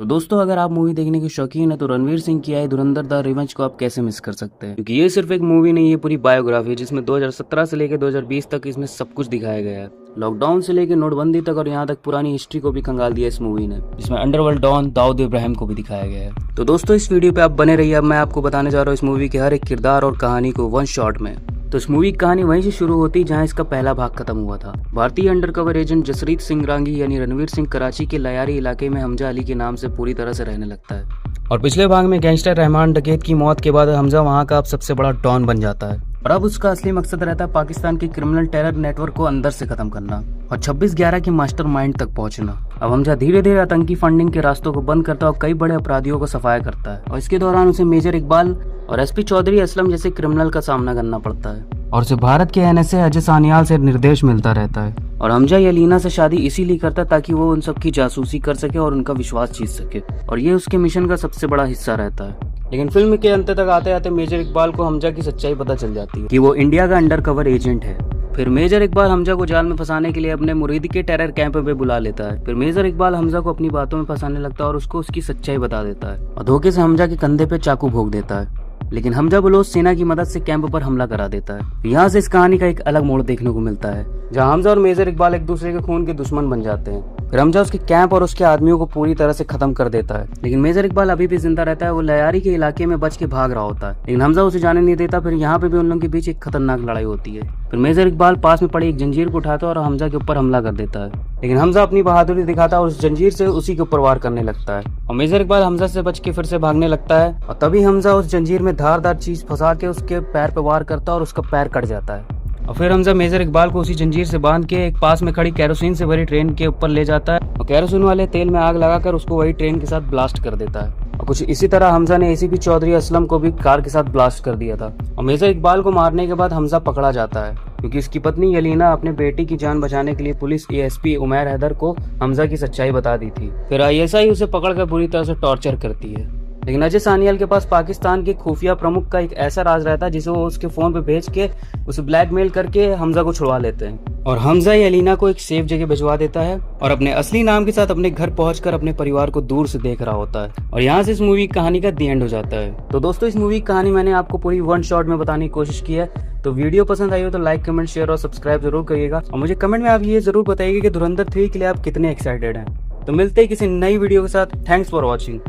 तो दोस्तों, अगर आप मूवी देखने के शौकीन है तो रणवीर सिंह की आई धुरंधर द रिवेंज को आप कैसे मिस कर सकते हैं, क्योंकि ये सिर्फ एक मूवी नहीं है, पूरी बायोग्राफी है जिसमें 2017 से लेकर 2020 तक इसमें सब कुछ दिखाया गया है। लॉकडाउन से लेकर नोटबंदी तक और यहाँ तक पुरानी हिस्ट्री को भी खंगाल दिया इस मूवी ने, जिसमें अंडरवर्ल्ड डॉन दाऊद इब्राहिम को भी दिखाया गया है। तो दोस्तों, इस वीडियो पे आप बने रहिए। अब मैं आपको बताने जा रहा हूँ इस मूवी के हर एक किरदार और कहानी को वन शॉट में। तो इस मूवी की कहानी वहीं से शुरू होती जहां इसका पहला भाग खत्म हुआ था। भारतीय अंडरकवर एजेंट जसरीत सिंह रांगी यानी रणवीर सिंह कराची के लयारी इलाके में हमजा अली के नाम से पूरी तरह से रहने लगता है, और पिछले भाग में गैंगस्टर रहमान डकैत की मौत के बाद हमजा वहां का अब सबसे बड़ा डॉन बन जाता है। और अब उसका असली मकसद रहता है पाकिस्तान की क्रिमिनल टेरर नेटवर्क को अंदर से खत्म करना और 26/11 के मास्टरमाइंड तक पहुंचना। अब हमजा धीरे धीरे आतंकी फंडिंग के रास्तों को बंद करता है और कई बड़े अपराधियों को सफाया करता है, और इसके दौरान उसे मेजर इकबाल और एसपी चौधरी असलम जैसे क्रिमिनल का सामना करना पड़ता है, और उसे भारत के एनएसए अजय सान्याल से निर्देश मिलता रहता है। और हमजा यलीना से शादी इसीलिए करता ताकि वो उन सबकी जासूसी कर सके और उनका विश्वास जीत सके, और ये उसके मिशन का सबसे बड़ा हिस्सा रहता है। लेकिन फिल्म के अंत तक आते आते मेजर इकबाल को हमजा की सच्चाई पता चल जाती है कि वो इंडिया का अंडरकवर एजेंट है। फिर मेजर इकबाल हमजा को जाल में फंसाने के लिए अपने मुरीद के टेरर कैंप पे बुला लेता है। फिर मेजर इकबाल हमजा को अपनी बातों में फंसाने लगता है और उसको उसकी सच्चाई बता देता है, और धोखे से हमजा के कंधे पे चाकू भोंक देता है। लेकिन हमजा बलोच सेना की मदद से कैंप पर हमला करा देता है। यहाँ से इस कहानी का एक अलग मोड़ देखने को मिलता है, जहाँ हमजा और मेजर इकबाल एक दूसरे के खून के दुश्मन बन जाते हैं। फिर हमजा उसके कैंप और उसके आदमियों को पूरी तरह से खत्म कर देता है, लेकिन मेजर इकबाल अभी भी जिंदा रहता है। वो लयारी के इलाके में बच के भाग रहा होता है, लेकिन हमजा उसे जाने नहीं देता। फिर यहाँ पे भी उन लोगों के बीच एक खतरनाक लड़ाई होती है। फिर मेजर इकबाल पास में पड़ी एक जंजीर को उठाता है और हमजा के ऊपर हमला कर देता है, लेकिन हमजा अपनी बहादुरी दिखाता है और उस जंजीर से उसी के ऊपर वार करने लगता है, और मेजर इकबाल हमजा से बच के फिर से भागने लगता है। और तभी हमजा उस जंजीर में धारदार चीज फंसा के उसके पैर पे वार करता है और उसका पैर कट जाता है। और फिर हमजा मेजर इकबाल को उसी जंजीर से बांध के एक पास में खड़ी केरोसिन से भरी ट्रेन के ऊपर ले जाता है, और केरोसिन वाले तेल में आग लगाकर उसको वही ट्रेन के साथ ब्लास्ट कर देता है। और कुछ इसी तरह हमजा ने एसीपी चौधरी असलम को भी कार के साथ ब्लास्ट कर दिया था। और मेजर इकबाल को मारने के बाद हमजा पकड़ा जाता है, क्योंकि उसकी पत्नी यलीना अपने बेटी की जान बचाने के लिए पुलिस एएसपी उमैर हैदर को हमजा की सच्चाई बता दी थी। फिर आईएसआई उसे पकड़कर बुरी तरह से टॉर्चर करती है, लेकिन अजय सान्याल के पास पाकिस्तान के खुफिया प्रमुख का एक ऐसा राज रहता है जिसे वो उसके फोन पे भेज के उसे ब्लैकमेल करके हमजा को छुड़वा लेते हैं, और हमजा यलीना को एक सेफ जगह भिजवा देता है और अपने असली नाम के साथ अपने घर पहुंचकर अपने परिवार को दूर से देख रहा होता है। और यहाँ से इस मूवी की कहानी का दी एंड हो जाता है। तो दोस्तों, इस मूवी की कहानी मैंने आपको पूरी वन शॉट में बताने की कोशिश की है। तो वीडियो पसंद आई हो तो लाइक, कमेंट, शेयर और सब्सक्राइब जरूर करिएगा, और मुझे कमेंट में आप ये जरूर बताइएगा कि धुरंधर 3 के लिए आप कितने एक्साइटेड हैं। तो मिलते हैं किसी नई वीडियो के साथ। Thanks for watching.